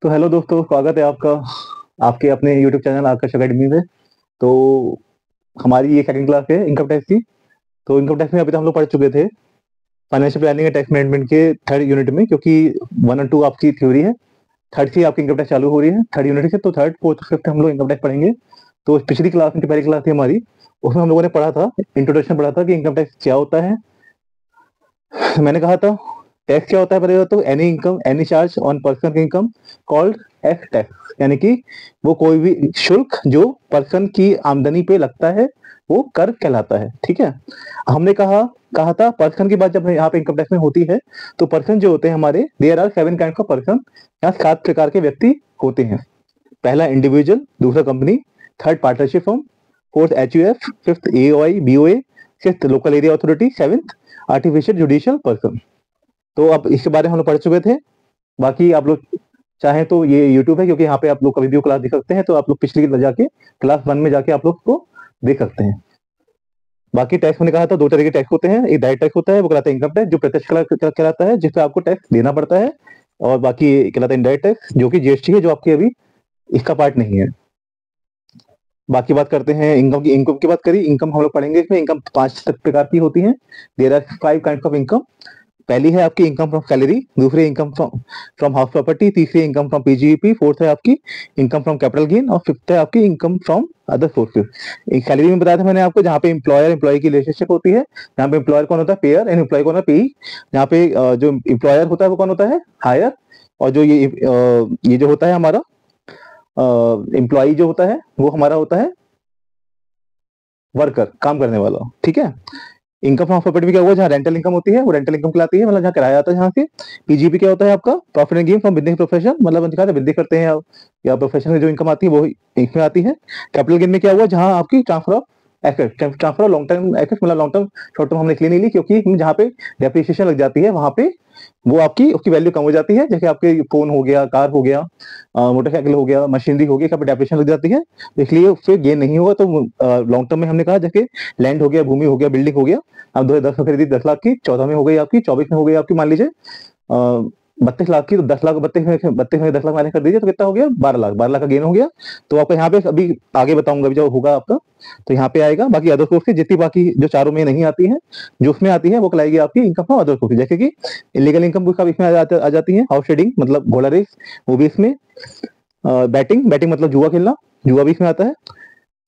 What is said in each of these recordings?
तो हेलो दोस्तों, स्वागत है आपका आपके अपने यूट्यूब चैनल आकाश अकेडमी में। तो हमारी ये सेकंड क्लास है इनकम टैक्स की। तो इनकम टैक्स में अभी तक हम लोग पढ़ चुके थे financial planning and tax management के थर्ड यूनिट में, क्योंकि 1 और 2 आपकी थ्योरी है। थर्ड से आपकी इनकम टैक्स चालू हो रही है, थर्ड यूनिट से। तो थर्ड फोर्थ फिफ्थ हम लोग इनकम टैक्स पढ़ेंगे। तो पिछली क्लास में, पहली क्लास थी हमारी, उसमें हम लोगों ने पढ़ा था, इंट्रोडक्शन पढ़ा था कि इनकम टैक्स क्या होता है। मैंने कहा था टैक्स क्या होता है, पहले तो any income any charge on person income called x tax, यानी कि वो कोई भी शुल्क जो पर्सन की आमदनी पे लगता है वो कर कहलाता है। ठीक है। हमने कहा कहा था पर्सन की बात जब यहाँ पे इनकम टैक्स में होती है तो पर्सन जो होते हैं हमारे, there are 7 kind of person. यहाँ 7 प्रकार के व्यक्ति होते हैं। पहला इंडिविजुअल, दूसरा company, third partnership firm, fourth HUF, fifth AOI BOA, sixth local area authority, seventh artificial judicial person. तो अब इसके बारे में हम लोग पढ़ चुके थे। बाकी आप लोग चाहें तो ये यूट्यूब है, क्योंकि यहाँ पे आप लोग कभी भी वो क्लास देख सकते हैं। तो आप लोग पिछली जाके क्लास 1 में जाके आप लोग को देख सकते हैं। बाकी टैक्स मैंने कहा था 2 तरह के टैक्स होते हैं। एक डायरेक्ट टैक्स होता है, वो कहलाता है इनकम टैक्स, जो प्रत्यक्ष कहलाता है, जिसपे आपको टैक्स देना पड़ता है। और बाकी कहलाता है इनडायरेक्ट टैक्स, जो कि जीएसटी है, जो आपकी अभी इसका पार्ट नहीं है। बाकी बात करते हैं इनकम की। इनकम की बात करी, इनकम हम लोग पढ़ेंगे। इसमें इनकम 5 प्रकार की होती है। There are 5 kind of income. पहली है आपकी इनकम फ्रॉम सैलरी, दूसरी income from from house property, तीसरी इनकम फ्रॉम पीजीईपी, फोर्थ है आपकी इनकम फ्रॉम कैपिटल गेन, और फिफ्थ है आपकी इनकम फ्रॉम अदर सोर्सेज। एक सैलरी में बताया था मैंने आपको, जहाँ पे एम्प्लॉयर एम्प्लॉय की रिलेशनशिप होती है। यहाँ पे एम्प्लॉयर कौन होता है, पेयर, एंड एम्प्लॉय कौन होता है, पेई। यहाँ पे जो एम्प्लॉयर होता है वो कौन होता है, हायर। और जो ये जो होता है हमारा एम्प्लॉय जो होता है वो हमारा होता है वर्कर, काम करने वाला। ठीक है। इनकम फ्रॉम प्रॉपर्टी में क्या हुआ, जहाँ रेंटल इनकम होती है वो रेंटल इनकम कहलाती है, मतलब जहाँ किराया आता है जहाँ से। पीजीपी क्या होता है आपका, profit and gain from business profession, मतलब बिजनेस करते हैं आप या प्रोफेशन में जो इनकम आती है वो इसमें आती है। कैपिटल गेन में क्या हुआ, जहाँ आपकी transfer of asset, transfer of long term asset, मतलब लॉन्ग टर्म, शॉर्ट टर्म हमने इसलिए नहीं ली क्योंकि जहाँ पे डेप्रिसिएशन लग जाती है वहां पे वो आपकी उसकी वैल्यू कम हो जाती है। जैसे आपके फोन हो गया, कार हो गया, मोटरसाइकिल हो गया, मशीनरी हो गई, कभी डेप्रिसिएशन लग जाती है, तो इसलिए उससे गेन नहीं होगा। तो लॉन्ग टर्म में हमने कहा जैसे लैंड हो गया, भूमि हो गया, बिल्डिंग हो गया, अब 2010 में खरीदी 10 लाख की, 14 में हो गई आपकी, 24 में हो गई आपकी, मान लीजिए 32 लाख की। तो 10 लाख 32 में 10 लाख माइनस कर दीजिए तो कितना हो गया, 12 लाख। 12 लाख का गेन हो गया। तो आपका यहाँ पे अभी आगे बताऊंगा अभी जो होगा आपका, तो यहाँ पे आएगा। बाकी अदर सोर्स की जितनी बाकी जो चारों में नहीं आती है, जो उसमें आती है वो कहलाएगी आपकी इनकम फ्रॉम अदर सोर्स। जैसे कि इलीगल इनकम इसमें आ जाती है, हाउस ट्रेडिंग मतलब घोड़ा रेस, वो भी इसमें। बैटिंग बैटिंग मतलब जुआ खेलना, जुआ भी इसमें आता है।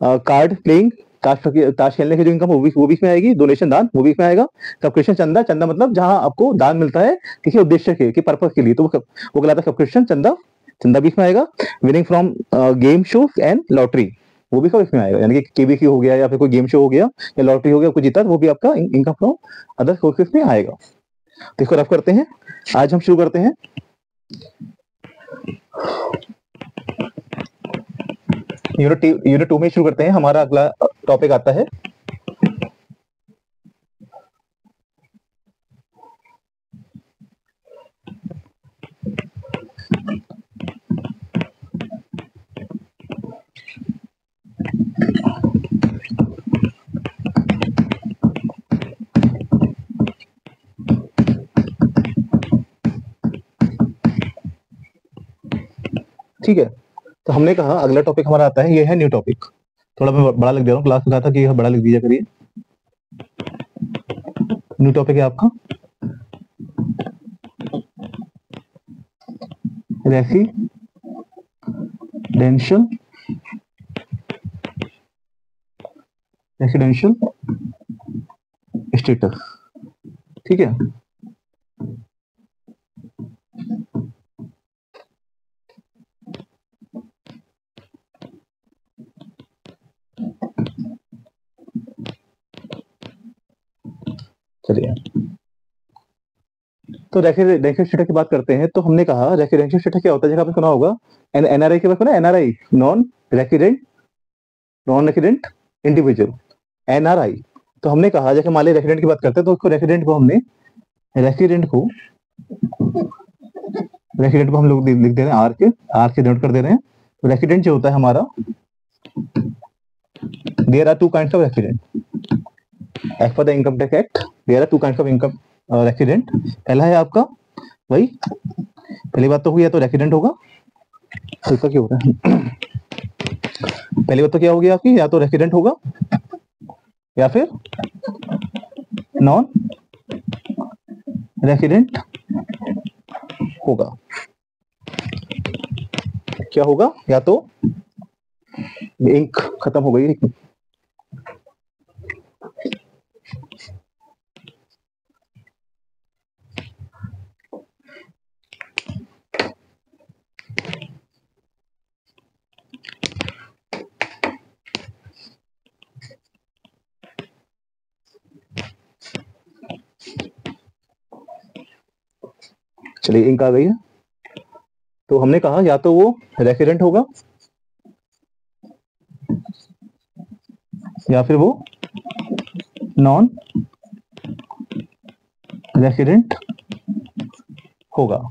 कार्ड प्लेइंग, ताश खेलने की जो इनकम वो भी इसमें आएगी। डोनेशन दान वो भी इसमें आएगा। सब्सक्रिप्शन चंदा, चंदा मतलब जहां आपको दान मिलता है किसी उद्देश्य के पर्पज के लिए, तो वो कहलाता है सब्सक्रिप्शन चंदा, चंदा भी इसमें आएगा। Winning from game shows and lottery, वो भी सब इसमें आएगा। यानी कि केबीसी हो गया या फिर कोई गेम शो हो गया या लॉटरी हो गया, कुछ जीता, वो भी आपका इनकम फ्रॉम अदर सोर्सेस में आएगा। तो इसको रफ करते हैं। आज हम शुरू करते हैं यूनिट 2 में शुरू करते हैं। हमारा अगला टॉपिक आता है ठीक है। तो हमने कहा अगला टॉपिक हमारा आता है, ये है न्यू टॉपिक। थोड़ा मैं बड़ा लिख दे रहा हूँ, क्लास में कहा था कि बड़ा लिख दीजिए करिए। न्यू टॉपिक है आपका रेसिडेंशियल रेसिडेंशियल स्टेटस। ठीक है। चलिए, तो रेसिडेंशियल स्टेटस की बात करते हैं। तो हमने कहा रेसिडेंशियल स्टेटस क्या होता है, जैसे आपने सुना होगा एनआरआई के बारे में सुना, NRI non resident individual, NRI. तो हमने कहा जैसे मान लीजिए रेसिडेंट की बात करते हैं, तो उसको रेसिडेंट को हमने रेसिडेंट को हम लोग लिख दे रहे हैं आर से डिनोट कर दे रहे हैं। तो रेसिडेंट जो होता है हमारा, there are 2 kinds of resident as per the income tax act. There are 2 kinds of income resident. पहला है आपका, वही पहली बात तो हुई है, तो रेसिडेंट होगा। तो इसका क्या होता है? पहली बात तो क्या होगी आपकी, या तो रेसिडेंट होगा या फिर नॉन रेसिडेंट होगा। क्या होगा? या तो इंक खत्म हो गई। चलिए इंक आ गई है। तो हमने कहा या तो वो रेसिडेंट होगा या फिर वो नॉन रेसिडेंट होगा।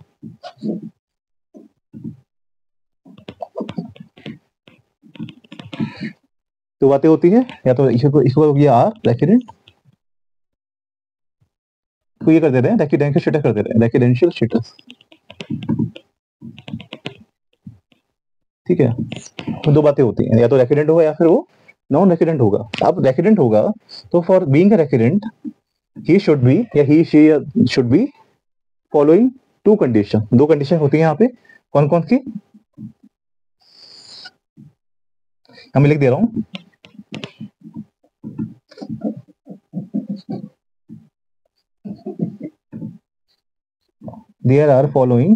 तो बातें होती है, या तो इसको ये आर रेसिडेंट, तो ये कर दे रहे हैं रेसिडेंशियल स्टेटस कर दे रहे हैं, रेसिडेंशियल स्टेटस। ठीक है, तो दो बातें होती हैं, या तो रेसिडेंट होगा या फिर वो नॉन रेसिडेंट होगा। अब रेसिडेंट होगा तो for being a resident he should be या he she should be following two condition. दो कंडीशन होती है यहाँ पे, कौन कौन सी? मैं लिख दे रहा हूं। There are following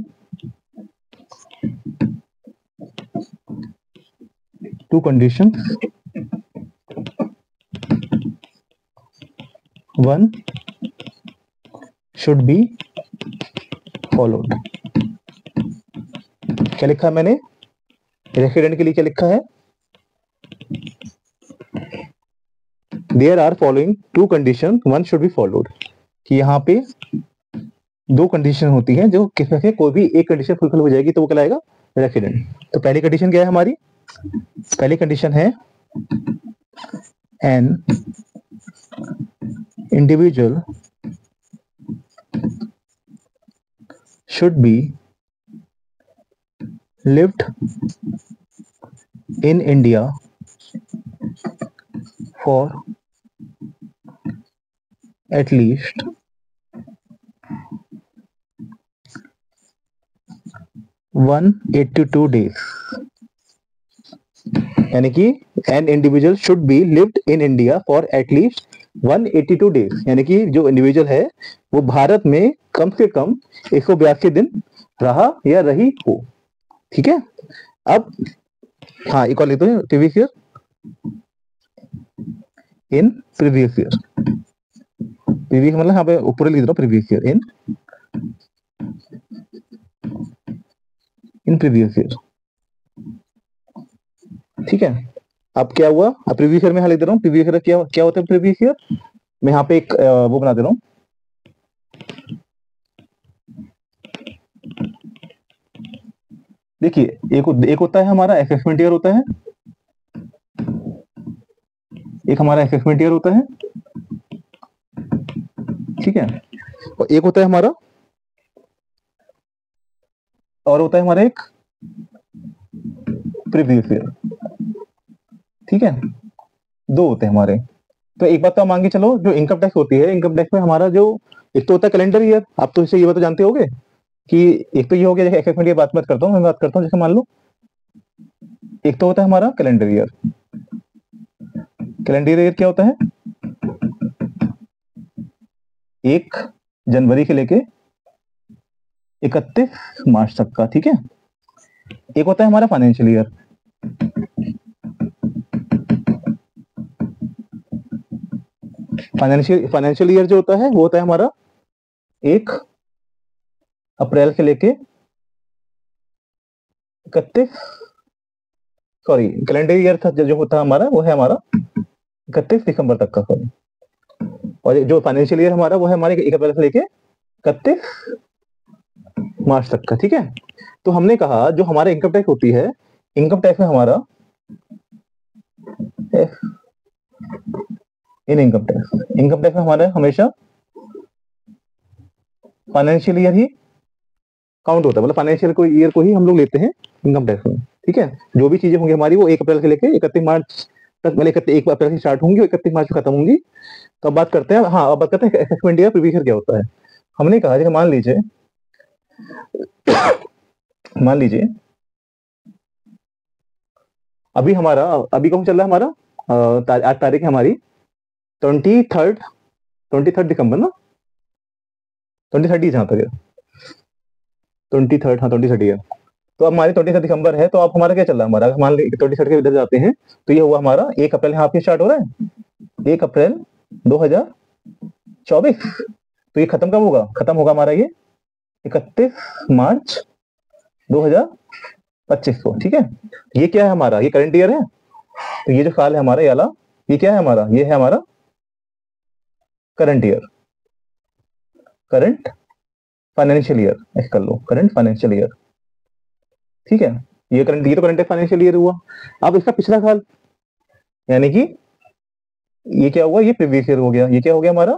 two conditions. One should be followed. क्या लिखा है मैंने रेसिडेंट के लिए? क्या लिखा है? There are following two conditions. One should be followed. कि यहाँ पे दो कंडीशन होती हैं, जो किसी से कोई भी एक कंडीशन फुलफिल हो जाएगी तो वो कहलाएगा रेसिडेंट। तो पहली कंडीशन क्या है हमारी? पहली कंडीशन है an individual should be lived in India for at least 182 days। यानी कि N individual should be lived in India for at least 182 days, यानी कि जो इंडिविजुअल है वो भारत में कम से कम 182 दिन रहा या रही हो। ठीक है, अब हाँ एक और लिखते हैं, प्रीवियस ईयर, इन प्रीवियस ईयर। प्रीवियस मतलब यहाँ पे ऊपर लिख दो प्रीवियस ईयर, इन प्रीवियस ईयर। ठीक है, अब क्या हुआ? अब प्रीवियस ईयर में यहाँ लिख दे रहा हूँ, प्रीवियस ईयर क्या क्या होता है प्रीवियस ईयर? मैं यहाँ पे एक वो बना दे रहा हूँ, देखिए एक होता है हमारा असेसमेंट ईयर होता है, एक हमारा असेसमेंट ईयर होता है। ठीक है, और एक होता है हमारा, और होता है हमारा एक प्रीवियस ईयर। ठीक है, दो होते हैं हमारे। तो एक बात तो मान के चलो, जो इनकम टैक्स होती है, इनकम टैक्स में हमारा जो एक तो होता है कैलेंडर ईयर। आप तो इसे ये बात तो जानते होगे कि एक तो ये हो गया, जैसे असेसमेंट ईयर बात मत करता हूँ, मैं बात करता हूँ जैसे मान लो एक तो होता है हमारा कैलेंडर ईयर। कैलेंडर ईयर क्या होता है? 1 जनवरी से लेके 31 मार्च तक का। ठीक है, एक होता है हमारा फाइनेंशियल ईयर। फाइनेंशियल ईयर जो होता है वो होता है हमारा 1 अप्रैल से लेके 31, सॉरी कैलेंडर ईयर था जो होता है हमारा वो है हमारा 31 दिसंबर तक का। सॉरी, और जो फाइनेंशियल ईयर हमारा वो है हमारे 1 अप्रैल से लेके 31 मार्च तक का। ठीक है, तो हमने कहा जो हमारा इनकम टैक्स होती है, इनकम टैक्स में हमारा इन इनकम टैक्स में हमारा हमेशा फाइनेंशियल ईयर ही काउंट होता है, मतलब फाइनेंशियल को ईयर को ही हम लोग लेते हैं इनकम टैक्स में। ठीक है, जो भी चीजें होंगी हमारी वो 1 अप्रैल से लेके 31 मार्च तक, मतलब 1 अप्रैल से स्टार्ट होंगी और 31 मार्च को खत्म होंगी। तो अब बात करते हैं, हाँ अब बात करते हैं असेसमेंट ईयर प्रीवियस ईयर क्या होता है। हमने कहा जैसे मान लीजिए अभी हमारा, अभी कौन चल रहा है हमारा, आज तारीख है हमारी 23 दिसंबर ना, 23 ही जहाँ तक है, 23, हाँ 23 है। तो अब हमारी 23 दिसंबर है, तो अब हमारा क्या चल रहा है, हमारा मान लीजिए 23 के इधर जाते हैं, तो ये हुआ हमारा 1 अप्रैल, यहाँ पे स्टार्ट हो रहा है 1 अप्रैल 2024। तो ये खत्म कब होगा, खत्म होगा हमारा ये 31 मार्च 2025 को। ठीक है, ये क्या है हमारा, ये करंट ईयर है। तो ये जो साल है हमारा, ये वाला, ये क्या है हमारा, ये है हमारा current year, current financial year, ऐसे कर लो, करंट फाइनेंशियल ईयर। ठीक है, ये तो करंट फाइनेंशियल ईयर हुआ। अब इसका पिछला साल, यानी कि ये क्या हुआ, ये प्रीवियस ईयर हो गया, ये क्या हो गया हमारा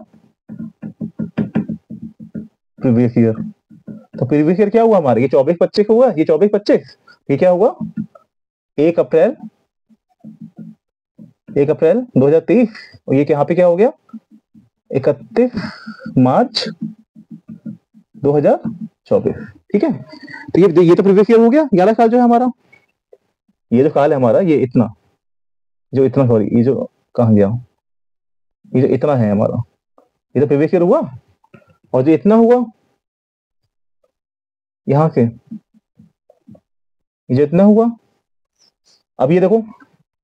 प्रीवियस ईयर। तो प्रीवियस ईयर क्या हुआ हमारा, ये 24-25 हुआ, ये 24-25, ये क्या हुआ 1 अप्रैल 2023, और ये यहाँ पे क्या हो गया 31 मार्च 2024। ठीक है, तो ये तो प्रीवियस ईयर हो गया। 11 साल जो है हमारा, ये जो साल है हमारा, ये इतना सॉरी, ये जो कहाँ गया, ये जो इतना है हमारा, ये तो प्रीवियस ईयर हुआ। और जो इतना हुआ यहां से, ये जो इतना हुआ, अब ये देखो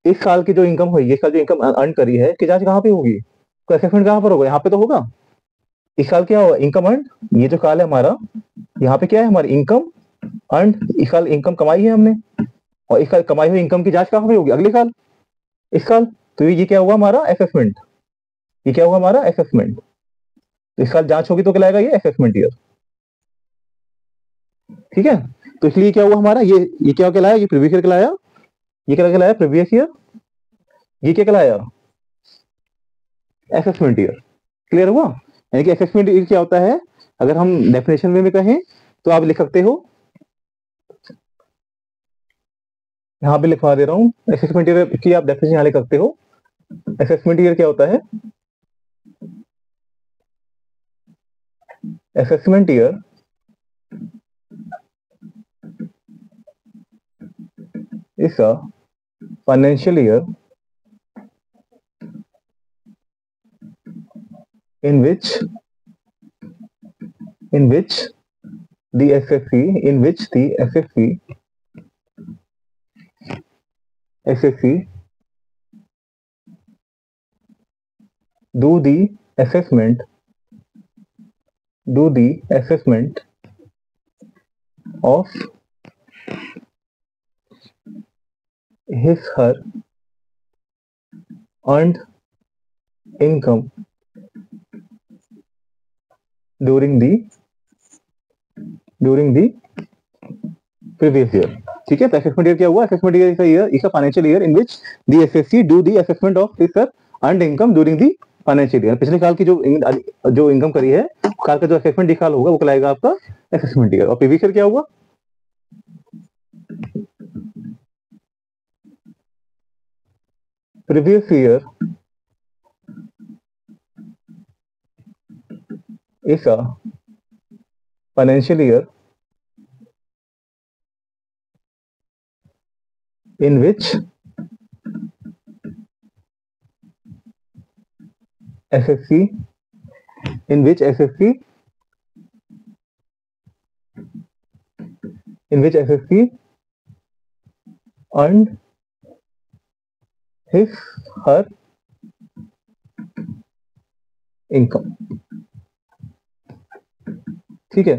इस साल की जो इनकम हुई, इस साल जो इनकम अर्न करी है, कि जांच कहाँ पे होगी, तो असेसमेंट कहाँ पर होगा, यहाँ पे तो होगा। इस साल क्या होगा इनकम अर्न, ये जो साल है हमारा, यहाँ पे क्या है हमारी इनकम अर्न, इस साल इनकम कमाई है हमने, और इस साल कमाई हुई इनकम की जांच कहाँ पे होगी, अगले साल, इस साल। तो ये क्या हुआ हमारा असेसमेंट, ये क्या हुआ हमारा असेसमेंट। तो इस साल जांच होगी तो कहलाएगा ये असेसमेंट ईयर। ठीक है, तो इसलिए क्या हुआ हमारा, ये क्या कहलाया, ये प्रीवियस ईयर कहलाया, ये क्या कहलाया प्रीवियस ईयर, ये क्या कहलाया असेसमेंट ईयर। क्लियर हुआ, यानी कि असेसमेंट ईयर क्या होता है, अगर हम डेफिनेशन में कहें तो आप लिख सकते हो, यहाँ पे लिखवा दे रहा हूँ, असेसमेंट ईयर की आप डेफिनेशन यहाँ लिख सकते हो। असेसमेंट ईयर क्या होता है, assessment year is a financial year in which the SSC do the assessment of his her earned income during the previous year। ठीक है, तो असेसमेंट ईयर क्या हुआ, assessment year is a financial year in which the assessee do the assessment of his sir earned income during the financial year. पिछले साल की जो income करी है, साल का जो असेसमेंट निकाल होगा वो कहलाएगा आपका असेसमेंट ईयर। और प्रीवियस ईयर क्या हुआ, previous year is a financial year in which SSC earned his her income। ठीक है,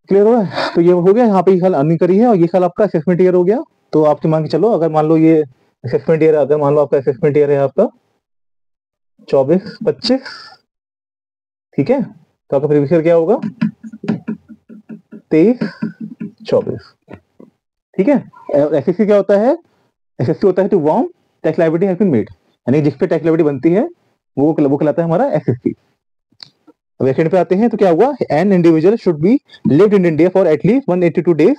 क्लियर हुआ है। तो ये हो गया, यहाँ पे ये साल अर्निंग करी है और ये साल आपका असेसमेंट ईयर हो गया। तो आपके मान के चलो, अगर मान लो ये असेसमेंट ईयर, अगर मान लो आपका असेसमेंट ईयर है आपका 24-25, ठीक है, तो आपका प्रीवियस ईयर क्या होगा 23 24। ठीक है। एसएससी क्या होता है? एसएससी होता है to whom tax liability has been made, यानी जिस पे टैक्स लायबिलिटी बनती है वो कहलाता है हमारा एसएससी। वेकेंड पे आते हैं तो क्या हुआ? N individual should be lived in India for at least 182 days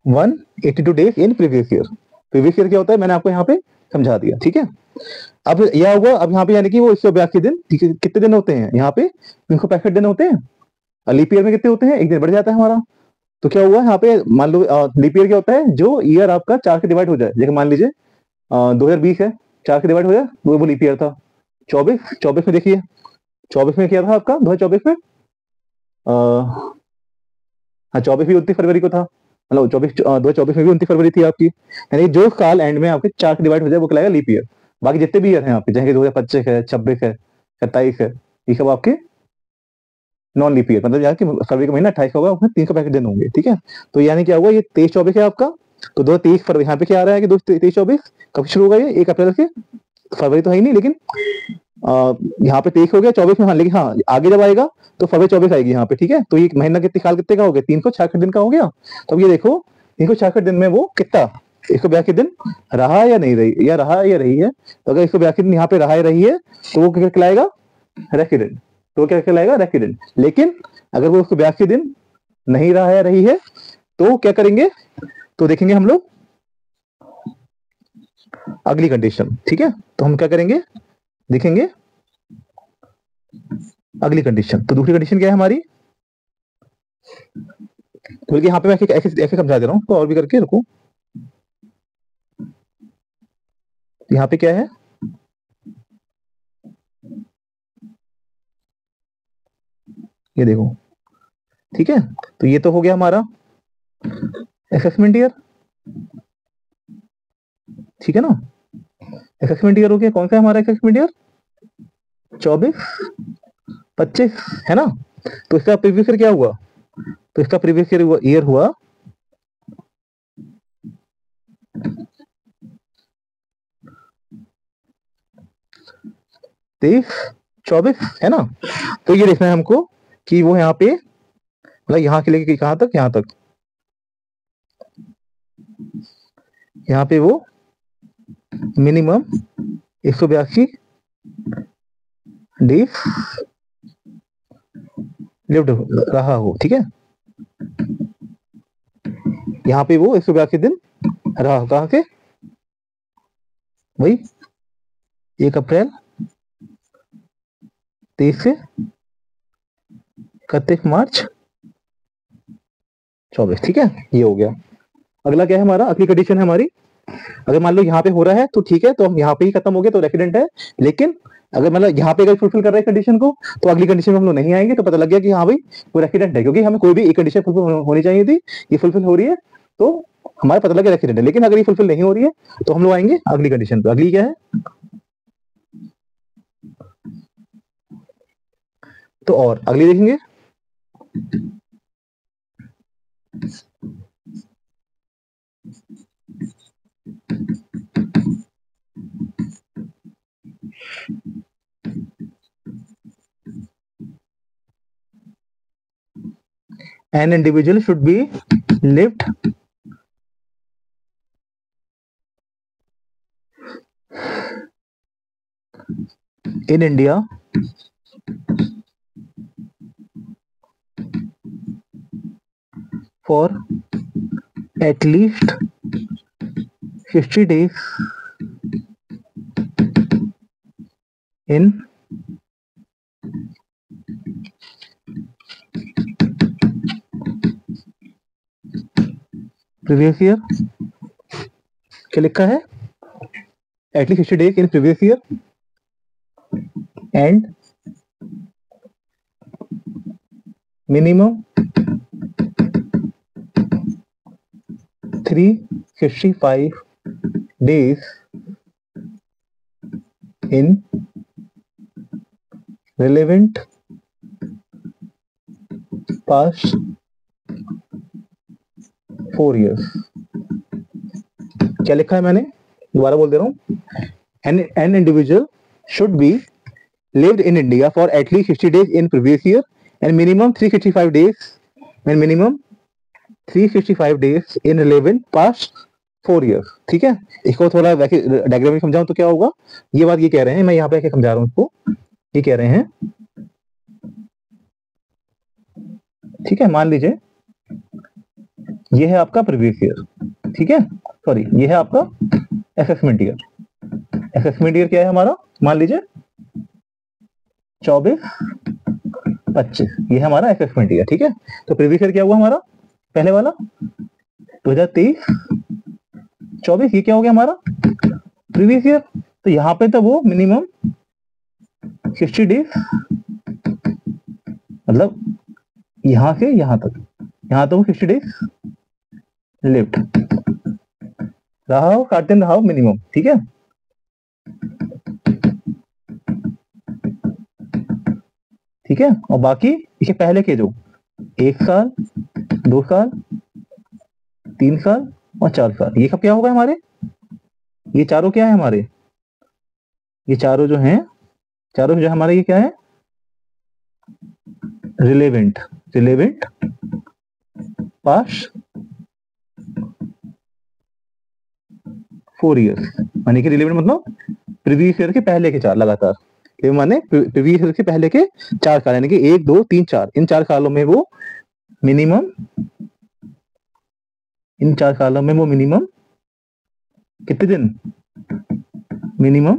182 days in previous year. Previous year क्या होता है मैंने आपको यहाँ पे समझा दिया। ठीक है। अब यह हुआ, अब यहाँ पे यानी कि वो 182 दिन, कितने दिन होते हैं यहाँ पे? 365 दिन होते हैं। लीप ईयर में कितने होते हैं? एक दिन बढ़ जाता है हमारा। तो क्या हुआ यहाँ पे, मान लो लीप ईयर क्या होता है? जो ईयर आपका 4 से डिवाइड हो जाए, जैसे मान लीजिए 2020 है, 4 से डिवाइड हो जाए वो लीप ईयर था। 24 में देखिए, 24 में क्या था आपका? 2024 में हाँ 24 भी 29 फरवरी को था, मतलब 2024 में भी 29 फरवरी थी आपकी। यानी जो साल एंड में आपके 4 से डिवाइड हो जाए वो कहलाएगा लीप ईयर। बाकी जितने भी ईयर हैं आपके, जैसे 2025 है, 26 है, 27 है, ये सब आपके नॉन लीप ईयर, मतलब यार फरवरी का महीना 28 होगा, उसमें 365 दिन होंगे। ठीक है। तो यानी क्या हुआ, ये 23-24 है आपका। तो 23 फरवरी यहाँ पे क्या आ रहा है कि 23-24 कब शुरू होगा? ये 1 अप्रैल से। फरवरी तो है ही नहीं, लेकिन यहाँ पे 23 हो गया, 24 में, हाँ लेकिन हाँ आगे जब आएगा तो फरवरी 24 आएगी यहाँ पे। ठीक है। तो ये महीना कितने का हो गया? 366 दिन का हो गया। तो अब ये देखो 366 दिन में वो कितना 182 दिन रहा या नहीं रही, या रहा या रही है। तो अगर 182 दिन यहाँ पे रहा या रही है तो वो क्या कहलाएगा? रेसिडेंट। तो क्या कहलाएगा? रेसिडेंट। लेकिन अगर वो 182 दिन नहीं रहा या रही है तो क्या करेंगे? तो देखेंगे हम लोग अगली कंडीशन। ठीक है। तो हम क्या करेंगे? देखेंगे अगली कंडीशन। तो दूसरी कंडीशन क्या है हमारी? बल्कि यहाँ पे मैं ऐसे समझा दे रहा हूँ, तो और भी करके रुको। यहाँ पे क्या है? ये देखो। ठीक है। तो ये तो हो गया हमारा असेसमेंट ईयर। ठीक है ना। असेसमेंट ईयर हो गया। कौन सा है हमारा असेसमेंट ईयर? 24-25 है ना। तो इसका प्रीवियस ईयर क्या हुआ? तो इसका प्रीवियस ईयर हुआ 23-24 है ना। तो ये देखना है हमको कि वो यहाँ पे, मतलब यहाँ के लेके कहाँ तक? यहाँ तक। यहाँ पे वो मिनिमम 182 डेज लिव्ड रहा हो। ठीक है। यहाँ पे वो 182 दिन रहा हो। कहाँ से? वही 1 अप्रैल 23 से 31 मार्च 24। ठीक है। ये हो गया। अगला क्या है हमारा? अगली कंडीशन है हमारी, अगर मान लो यहाँ पे हो रहा है तो ठीक है, तो हम यहाँ पे ही खत्म हो गए तो रेसिडेंट है। लेकिन अगर मतलब यहाँ पे अगर फुलफिल कर रहे हैं कंडीशन को, तो अगली कंडीशन में हम लोग नहीं आएंगे, तो पता लग गया कि हाँ भाई वो रेसिडेंट है, क्योंकि हमें कोई भी एक कंडीशन फुलफिल होनी चाहिए थी, ये फुलफिल हो रही है तो हमारा पता लग गया रेसिडेंट है। लेकिन अगर ये फुलफिल नहीं हो रही है तो हम लोग आएंगे अगली कंडीशन पे। अगली क्या है? तो और अगली देखेंगे। An individual should be lived in India for at least 60 days in previous year। क्या लिखा है? at least 60 days in previous year and minimum 365 days in relevant past 4 years। क्या लिखा है मैंने? दोबारा बोल दे रहा हूँ। An individual should be lived in India for at least 60 days in previous year and minimum 365 days 365 days in relevant past 4 years। ठीक है, इसको थोड़ा डायग्राम में समझाऊं तो क्या होगा, ये बात ये कह रहे हैं, मैं यहाँ पे आके समझा रहा हूँ इसको। ये कह रहे हैं, ठीक है, मान लीजिए ये है आपका प्रीवियस ईयर, ठीक है, सॉरी ये है आपका असेसमेंट ईयर। असेसमेंट ईयर क्या है हमारा, मान लीजिए 24-25, ये है हमारा असेसमेंट ईयर। ठीक है, तो प्रीवियस ईयर क्या हुआ हमारा, पहले वाला 2023-24, ये क्या हो गया हमारा प्रीवियस ईयर। तो यहाँ पे तो वो मिनिमम 60 डेज, मतलब यहां से यहां तक, यहां तो 60 डेज लिव्ड रहा हो, 60 दिन रहा हो मिनिमम। ठीक है, ठीक है, और बाकी इसके पहले के जो 1 साल, 2 साल, 3 साल और 4 साल, ये सब क्या होगा हमारे, ये चारों क्या है हमारे, ये चारों जो हैं, चारों जो हमारे ये क्या है, रिलेवेंट पास्ट 4 ईयर्स, माने कि रिलेवेंट मतलब प्रीवियस ईयर के पहले के 4 लगातार, ये माने प्रीवियस ईयर के पहले के 4 साल, यानी कि 1, 2, 3, 4, इन 4 सालों में वो मिनिमम, इन 4 सालों में वो मिनिमम कितने दिन, minimum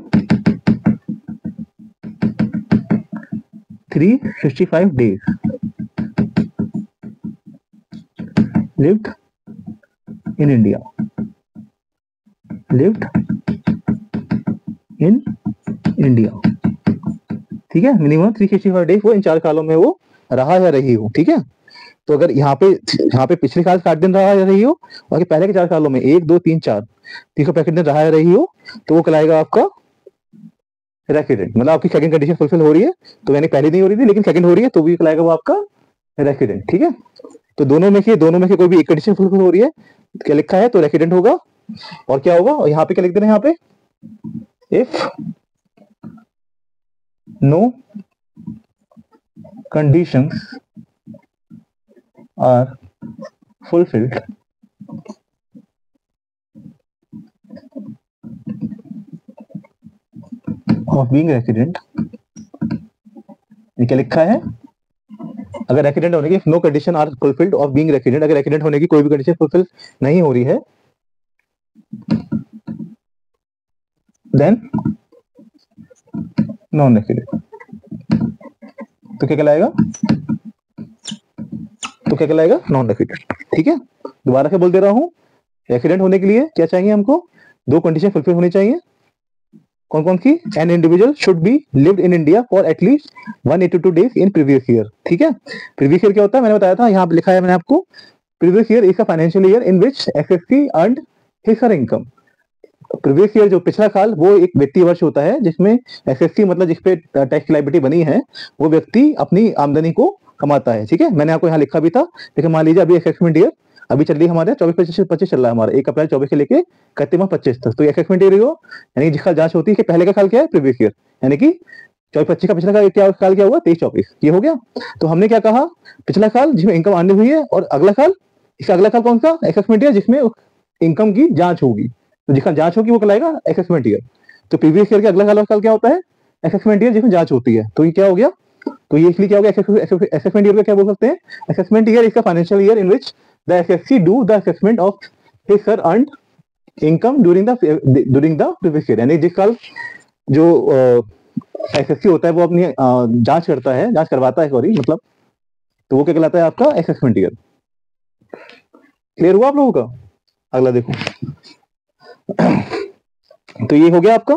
365 days lived in India, lived in India। ठीक है, मिनिमम 365 डेज वो इन 4 सालों में वो रहा या रही हो। ठीक है, तो अगर यहाँ पे पिछले साल 60 दिन रहा या रही हो, और पहले के 4 सालों में 1, 2, 3, 4 365 दिन रहा या रही हो, तो वो कहलाएगा आपका रेसिडेंट। मतलब आपकी सेकंड कंडीशन फुलफिल हो रही है, तो यानी पहले नहीं हो रही थी लेकिन सेकंड हो रही है, तो भी कहलाएगा वो आपका रेसिडेंट। ठीक है, तो दोनों में से कोई भी एक कंडीशन फुलफिल हो रही है, क्या लिखा है, तो रेसिडेंट होगा। और क्या होगा, और यहाँ पे क्या लिख देना है, यहाँ पे if no conditions are fulfilled of being resident, ये क्या लिखा है, अगर रेसिडेंट होने की no condition are fulfilled of being resident, अगर रेसिडेंट होने की कोई भी कंडीशन फुलफिल नहीं हो रही है, देन नॉन रेसिडेंट। तो क्या कहलाएगा, नॉन रेसिडेंट। ठीक है, दोबारा से बोल दे रहा हूं, रेसिडेंट होने के लिए क्या चाहिए हमको, 2 कंडीशन फुलफिल होनी चाहिए। कौन कौन सी, an individual should be lived in India for at least 182 days in previous year. ठीक है, प्रीवियस ईयर क्या होता है, मैंने बताया था, यहाँ पे लिखा है मैंने आपको, previous year is a financial year in which SSC earned his her income. Previous year जो पिछला साल, वो एक वित्तीय वर्ष होता है जिसमें एसएससी मतलब जिसपे टैक्स लायबिलिटी बनी है, वो व्यक्ति अपनी आमदनी को कमाता है। ठीक है, मैंने आपको यहाँ लिखा भी था, लेकिन मान लीजिए अभी असेसमेंट ईयर अभी चल रही है हमारे 24-25 चल रहा है हमारा, 1 अप्रैल 24 से लेके 31-25 तक। तो असेसमेंट ईयर यानी जिसका जांच होती है कि पहले का साल क्या है, प्रीवियस ईयर, यानी कि 24-25 का पिछला साल क्या हुआ, 23-24, ये हो गया। तो हमने क्या कहा, पिछला साल जिसमें इनकम आनी हुई है, और अगला साल, इसका अगला साल कौन सा, असेसमेंट ईयर जिसमें इनकम की जांच होगी, तो जिसका जांच होगी वो कहलाएगा असेसमेंट ईयर। तो प्रीवियस ईयर के अगला साल क्या होता है, असेसमेंट ईयर जिसमें जांच होती है। तो ये क्या हो गया, तो ये इसलिए क्या हो गया, असेसमेंट ईयर को क्या बोल सकते हैं, असेसमेंट ईयर इसका financial year in which the assessee do the assessment of his sir earned income during the previous year, यानी जिस साल जो एसएससी होता है वो अपनी जांच करता है, जांच करवाता है, सॉरी मतलब, तो वो क्या कहलाता है आपका असेसमेंट ईयर। क्लियर हुआ आप लोगों का, अगला देखो। तो ये हो गया आपका।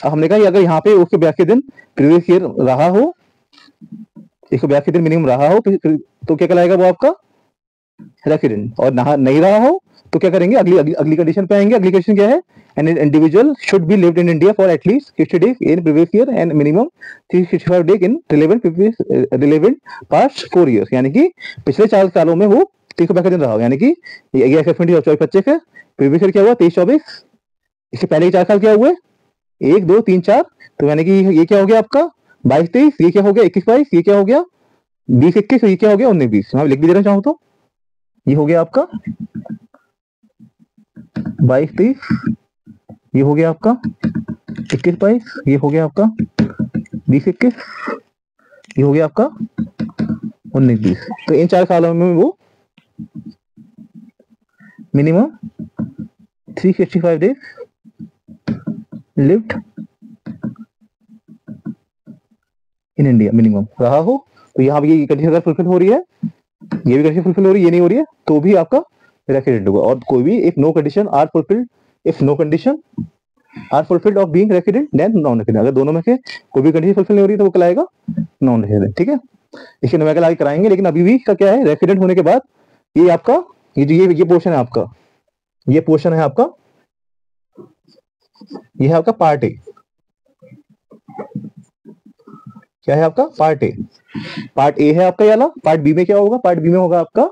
अब हमने कहा अगर यहाँ पे 182 दिन प्रीवियस ईयर रहा हो, 182 दिन मिनिमम रहा हो, तो क्या कहलाएगा वो आपका रेसिडेंट। और नहीं रहा हो तो क्या करेंगे, अगली कंडीशन पे आएंगे। अगली कंडीशन क्या है, N individual should be lived in India for at least 60 days in previous year and minimum 365 days in relevant past 4 years, यानी कि पिछले 4 सालों में वो 365 दिन रहा हो, यानी कि ये असेसमेंट 24-25 है, प्रीवियस ईयर क्या हुआ 23-24, इससे पहले के 4 साल क्या हुए, 1, 2, 3, 4, तो यानी कि ये क्या हो गया आपका 22-23, ये क्या हो गया 21-22, ये क्या हो गया 20-21, ये क्या हो गया 19-20। मैं लिख भी दे रहा चाहूँ तो ये हो गया आपका 22 23, ये हो गया आपका 21 22, ये हो गया आपका 20 21, ये हो गया आपका 19 20। तो इन 4 सालों में वो minimum 365 days lived in India minimum रहा हो। तो यहाँ पे ये कंडीशन अगर फुलफिल हो रही है, ये भी कंडीशन फुलफिल हो रही है, ये नहीं हो रही है, तो भी आपका रेसिडेंट होगा। और कोई भी if no condition are fulfilled, if no condition are fulfilled of being resident then non resident. अगर दोनों में से कोई भी कंडीशन फुलफिल नहीं हो रही तो वो कहलाएगा नॉन रेसिडेंट। ठीक है, इसके न्यूमेरिकल आगे कराएंगे, लेकिन अभी भी का क्या है, रेसिडेंट होने के बाद ये आपका ये पोर्शन है आपका, ये पोर्शन है आपका, ये है आपका पार्ट ए। क्या है आपका पार्ट ए, पार्ट ए है आपका ये वाला। पार्ट बी में क्या होगा, पार्ट बी में होगा आपका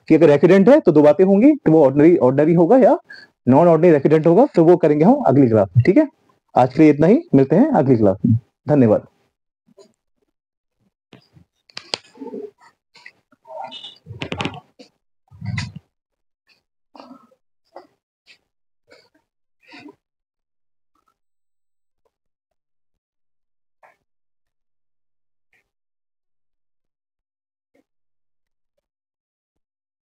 कि अगर रेसिडेंट है तो 2 बातें होंगी, तो वो ऑर्डिनरी होगा या नॉन ऑर्डिनरी रेसिडेंट होगा, तो वो करेंगे हम अगली क्लास में। ठीक है, आज के लिए इतना ही, मिलते हैं अगली क्लास में। धन्यवाद।